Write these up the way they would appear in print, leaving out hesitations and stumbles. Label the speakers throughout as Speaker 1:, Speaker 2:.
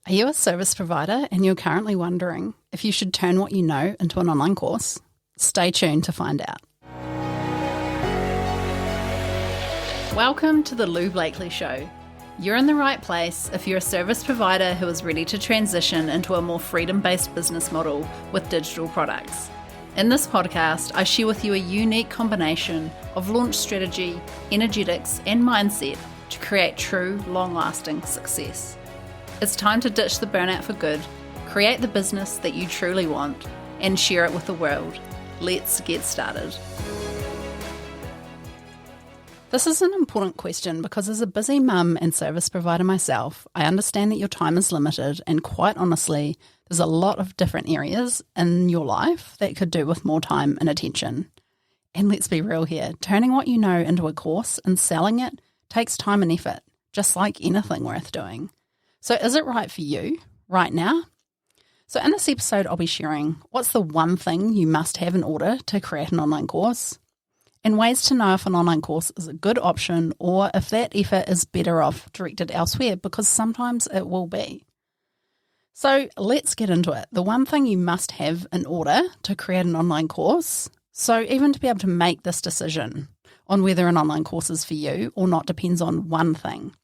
Speaker 1: Are you a service provider and you're currently wondering if you should turn what you know into an online course? Stay tuned to find out. Welcome to the Lou Blakely Show. You're in the right place if you're a service provider who is ready to transition into a more freedom-based business model with digital products. In this podcast, I share with you a unique combination of launch strategy, energetics, and mindset to create true, long-lasting success. It's time to ditch the burnout for good, create the business that you truly want, and share it with the world. Let's get started. This is an important question because as a busy mum and service provider myself, I understand that your time is limited, and quite honestly, there's a lot of different areas in your life that could do with more time and attention. And let's be real here, turning what you know into a course and selling it takes time and effort, just like anything worth doing. So is it right for you right now? So in this episode, I'll be sharing what's the one thing you must have in order to create an online course, and ways to know if an online course is a good option or if that effort is better off directed elsewhere, because sometimes it will be. So let's get into it. The one thing you must have in order to create an online course, so even to be able to make this decision on whether an online course is for you or not, depends on one thing.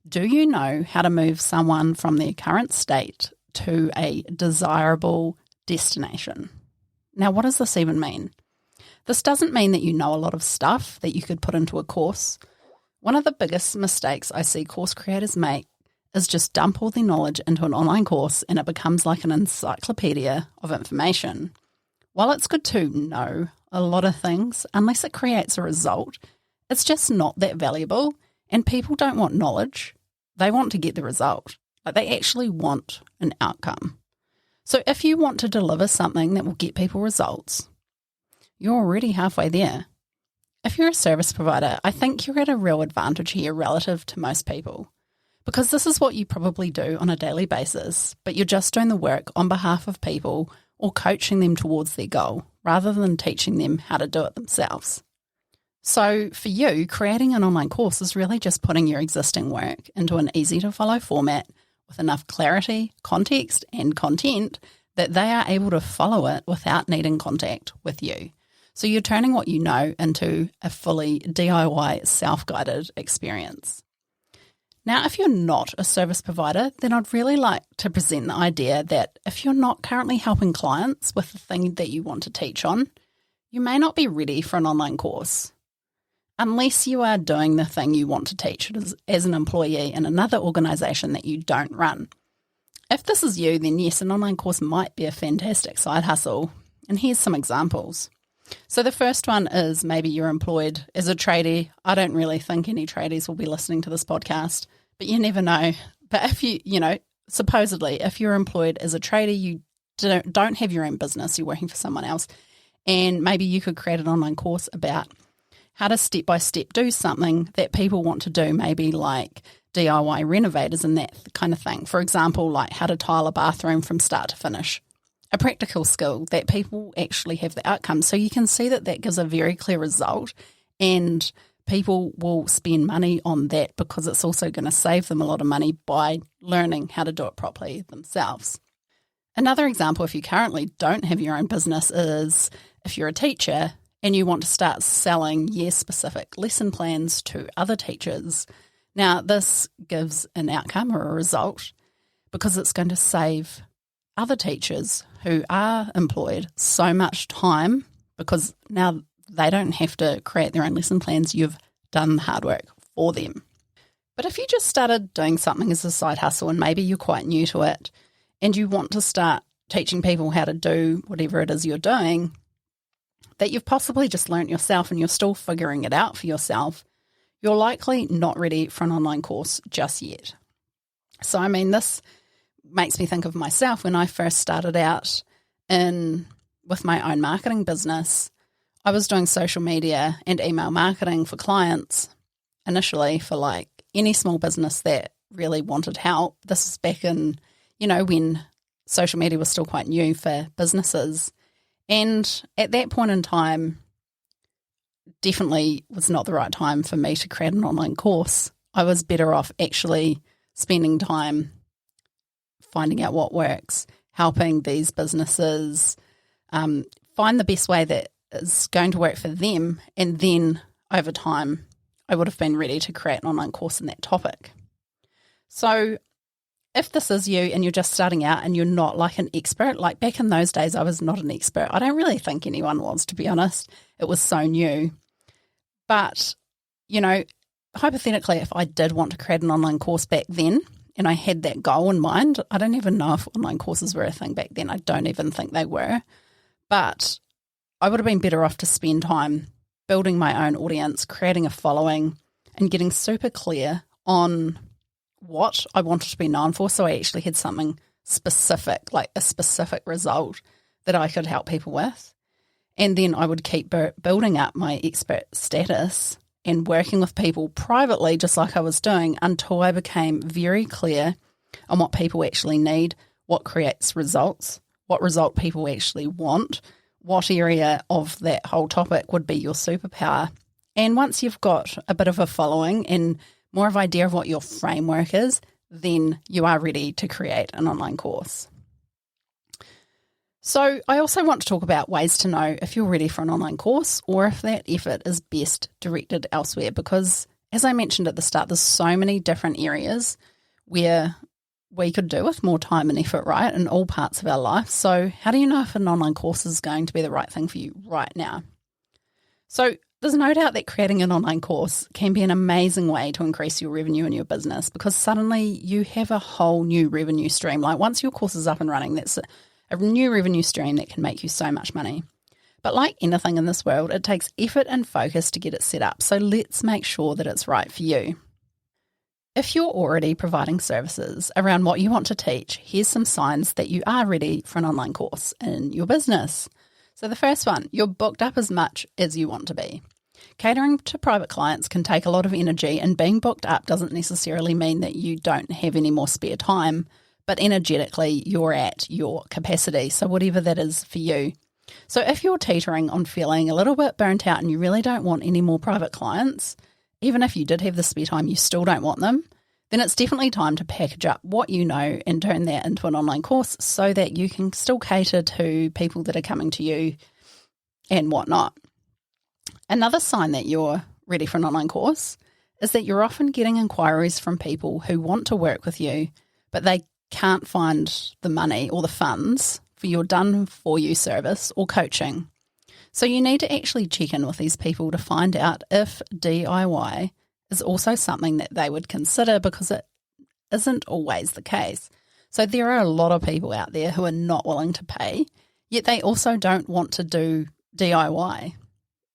Speaker 1: Do you know how to move someone from their current state to a desirable destination? Now, what does this even mean? This doesn't mean that you know a lot of stuff that you could put into a course. One of the biggest mistakes I see course creators make is just dump all their knowledge into an online course and it becomes like an encyclopedia of information. While it's good to know a lot of things, unless it creates a result, it's just not that valuable. And people don't want knowledge, they want to get the result. Like, they actually want an outcome. So if you want to deliver something that will get people results, you're already halfway there. If you're a service provider, I think you're at a real advantage here relative to most people, because this is what you probably do on a daily basis, but you're just doing the work on behalf of people or coaching them towards their goal rather than teaching them how to do it themselves. So for you, creating an online course is really just putting your existing work into an easy-to-follow format with enough clarity, context, and content that they are able to follow it without needing contact with you. So you're turning what you know into a fully DIY, self-guided experience. Now, if you're not a service provider, then I'd really like to present the idea that if you're not currently helping clients with the thing that you want to teach on, you may not be ready for an online course, unless you are doing the thing you want to teach as an employee in another organisation that you don't run. If this is you, then yes, an online course might be a fantastic side hustle. And here's some examples. So the first one is maybe you're employed as a tradie. I don't really think any tradies will be listening to this podcast, but you never know. But if supposedly, if you're employed as a tradie, you don't have your own business, you're working for someone else, and maybe you could create an online course about how to step-by-step do something that people want to do, maybe like DIY renovators and that kind of thing. For example, like how to tile a bathroom from start to finish. A practical skill that people actually have the outcome. So you can see that gives a very clear result, and people will spend money on that because it's also going to save them a lot of money by learning how to do it properly themselves. Another example, if you currently don't have your own business, is if you're a teacher and you want to start selling year-specific lesson plans to other teachers. Now, this gives an outcome or a result because it's going to save other teachers who are employed so much time, because now they don't have to create their own lesson plans. You've done the hard work for them. But if you just started doing something as a side hustle and maybe you're quite new to it and you want to start teaching people how to do whatever it is you're doing that you've possibly just learnt yourself and you're still figuring it out for yourself, you're likely not ready for an online course just yet. So, this makes me think of myself when I first started out with my own marketing business. I was doing social media and email marketing for clients initially for like any small business that really wanted help. This is back in, when social media was still quite new for businesses. And at that point in time, definitely was not the right time for me to create an online course. I was better off actually spending time finding out what works, helping these businesses find the best way that is going to work for them, and then over time I would have been ready to create an online course in that topic. So if this is you and you're just starting out and you're not like an expert, like back in those days I was not an expert. I don't really think anyone was, to be honest. It was so new. But, you know, hypothetically, if I did want to create an online course back then and I had that goal in mind, I don't even know if online courses were a thing back then. I don't even think they were. But I would have been better off to spend time building my own audience, creating a following, and getting super clear on what I wanted to be known for. So I actually had something specific, like a specific result that I could help people with. And then I would keep building up my expert status and working with people privately, just like I was doing, until I became very clear on what people actually need, what creates results, what result people actually want, what area of that whole topic would be your superpower. And once you've got a bit of a following and more of an idea of what your framework is, then you are ready to create an online course. So I also want to talk about ways to know if you're ready for an online course or if that effort is best directed elsewhere, because as I mentioned at the start, there's so many different areas where we could do with more time and effort, right, in all parts of our life. So how do you know if an online course is going to be the right thing for you right now? So there's no doubt that creating an online course can be an amazing way to increase your revenue in your business, because suddenly you have a whole new revenue stream. Like once your course is up and running, that's a new revenue stream that can make you so much money. But like anything in this world, it takes effort and focus to get it set up. So let's make sure that it's right for you. If you're already providing services around what you want to teach, here's some signs that you are ready for an online course in your business. So the first one, you're booked up as much as you want to be. Catering to private clients can take a lot of energy, and being booked up doesn't necessarily mean that you don't have any more spare time, but energetically you're at your capacity, so whatever that is for you. So if you're teetering on feeling a little bit burnt out and you really don't want any more private clients, even if you did have the spare time, you still don't want them, then it's definitely time to package up what you know and turn that into an online course so that you can still cater to people that are coming to you and whatnot. Another sign that you're ready for an online course is that you're often getting inquiries from people who want to work with you, but they can't find the money or the funds for your done-for-you service or coaching. So you need to actually check in with these people to find out if DIY is also something that they would consider, because it isn't always the case. So there are a lot of people out there who are not willing to pay, yet they also don't want to do DIY.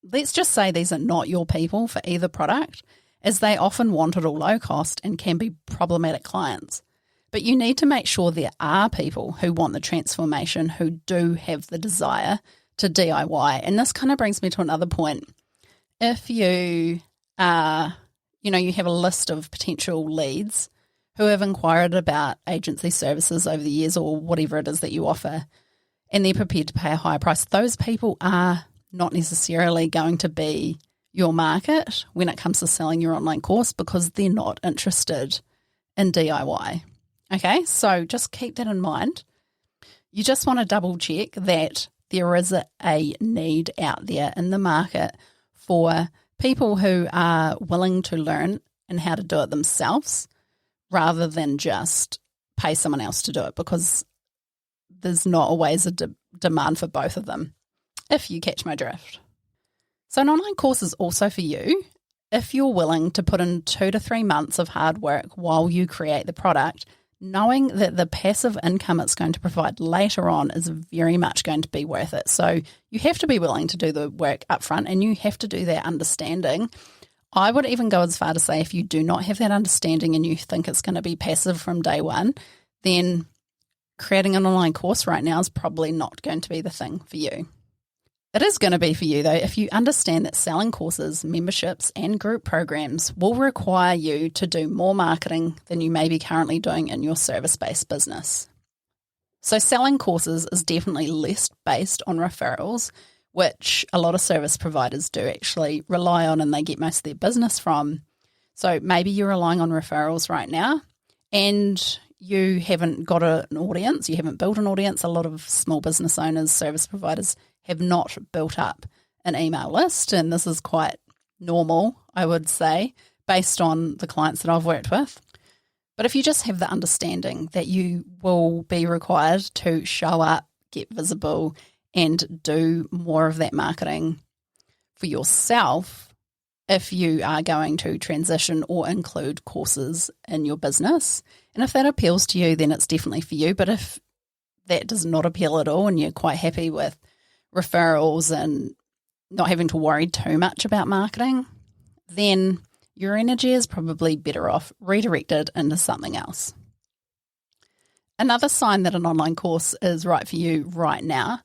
Speaker 1: Let's just say these are not your people for either product, as they often want it all low cost and can be problematic clients. But you need to make sure there are people who want the transformation, who do have the desire to DIY. And this kind of brings me to another point. If you are, you have a list of potential leads who have inquired about agency services over the years or whatever it is that you offer, and they're prepared to pay a higher price, those people are not necessarily going to be your market when it comes to selling your online course, because they're not interested in DIY. Okay, so just keep that in mind. You just want to double check that there is a need out there in the market for people who are willing to learn and how to do it themselves rather than just pay someone else to do it, because there's not always a demand for both of them, if you catch my drift. So an online course is also for you if you're willing to put in 2 to 3 months of hard work while you create the product, knowing that the passive income it's going to provide later on is very much going to be worth it. So you have to be willing to do the work up front, and you have to do that understanding. I would even go as far to say if you do not have that understanding and you think it's going to be passive from day one, then creating an online course right now is probably not going to be the thing for you. It is going to be for you, though, if you understand that selling courses, memberships, and group programs will require you to do more marketing than you may be currently doing in your service-based business. So selling courses is definitely less based on referrals, which a lot of service providers do actually rely on and they get most of their business from. So maybe you're relying on referrals right now, and you haven't got an audience, you haven't built an audience. A lot of small business owners, service providers have not built up an email list, and this is quite normal, I would say, based on the clients that I've worked with. But if you just have the understanding that you will be required to show up, get visible, and do more of that marketing for yourself, if you are going to transition or include courses in your business. And if that appeals to you, then it's definitely for you. But if that does not appeal at all and you're quite happy with referrals and not having to worry too much about marketing, then your energy is probably better off redirected into something else. Another sign that an online course is right for you right now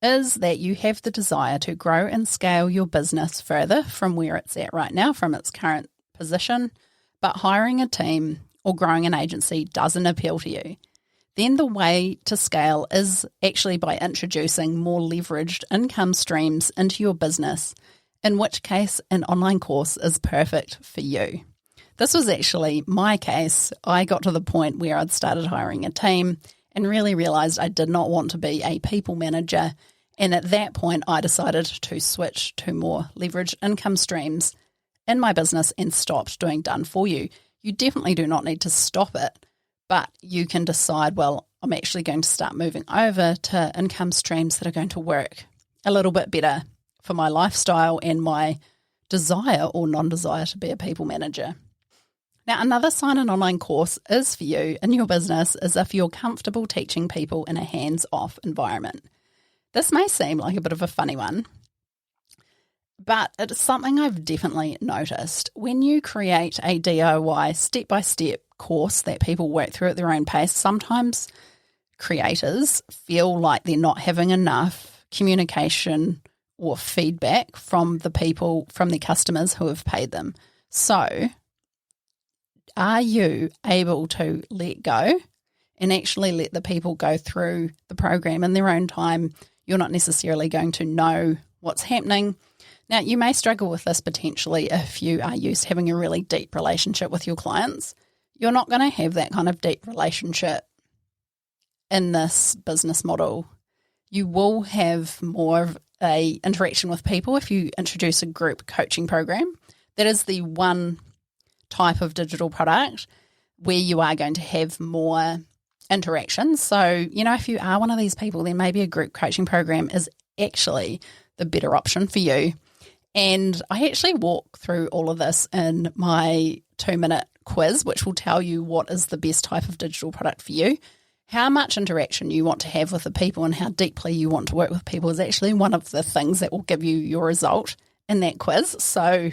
Speaker 1: is that you have the desire to grow and scale your business further from where it's at right now, from its current position, but hiring a team or growing an agency doesn't appeal to you. Then the way to scale is actually by introducing more leveraged income streams into your business, in which case an online course is perfect for you. This was actually my case. I got to the point where I'd started hiring a team and really realized I did not want to be a people manager. And at that point, I decided to switch to more leveraged income streams in my business and stopped doing done for you. You definitely do not need to stop it, but you can decide, well, I'm actually going to start moving over to income streams that are going to work a little bit better for my lifestyle and my desire or non-desire to be a people manager. Now, another sign an online course is for you in your business is if you're comfortable teaching people in a hands-off environment. This may seem like a bit of a funny one, but it's something I've definitely noticed. When you create a DIY step-by-step course that people work through at their own pace, sometimes creators feel like they're not having enough communication or feedback from the people, from the customers who have paid them. So, are you able to let go and actually let the people go through the program in their own time? You're not necessarily going to know what's happening. Now, you may struggle with this potentially if you are used to having a really deep relationship with your clients. You're not going to have that kind of deep relationship in this business model. You will have more of a interaction with people if you introduce a group coaching program. That is the one type of digital product where you are going to have more interactions. So, if you are one of these people, then maybe a group coaching program is actually the better option for you. And I actually walk through all of this in my 2-minute quiz, which will tell you what is the best type of digital product for you. How much interaction you want to have with the people and how deeply you want to work with people is actually one of the things that will give you your result in that quiz. So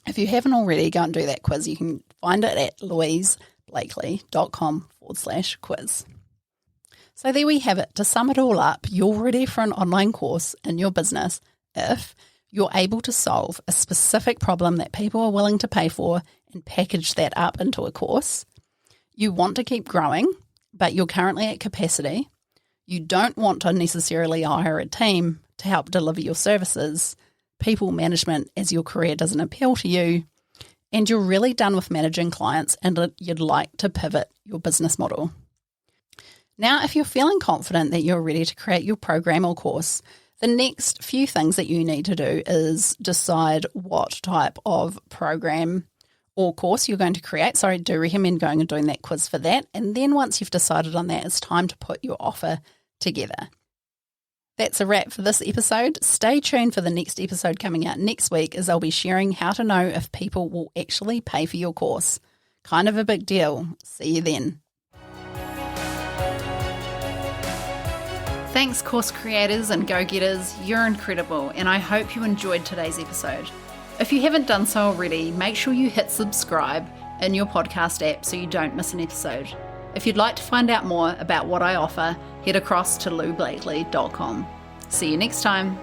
Speaker 1: if you haven't already, go and do that quiz. You can find it at louiseblakely.com/quiz. So there we have it. To sum it all up, you're ready for an online course in your business if you're able to solve a specific problem that people are willing to pay for and package that up into a course. You want to keep growing, but you're currently at capacity. You don't want to necessarily hire a team to help deliver your services. People management as your career doesn't appeal to you, and you're really done with managing clients and you'd like to pivot your business model. Now, if you're feeling confident that you're ready to create your program or course, the next few things that you need to do is decide what type of program or course you're going to create. So I do recommend going and doing that quiz for that. And then once you've decided on that, it's time to put your offer together. That's a wrap for this episode. Stay tuned for the next episode coming out next week, as I'll be sharing how to know if people will actually pay for your course. Kind of a big deal. See you then. Thanks, course creators and go-getters. You're incredible, and I hope you enjoyed today's episode. If you haven't done so already, make sure you hit subscribe in your podcast app so you don't miss an episode. If you'd like to find out more about what I offer, head across to loublakely.com. See you next time.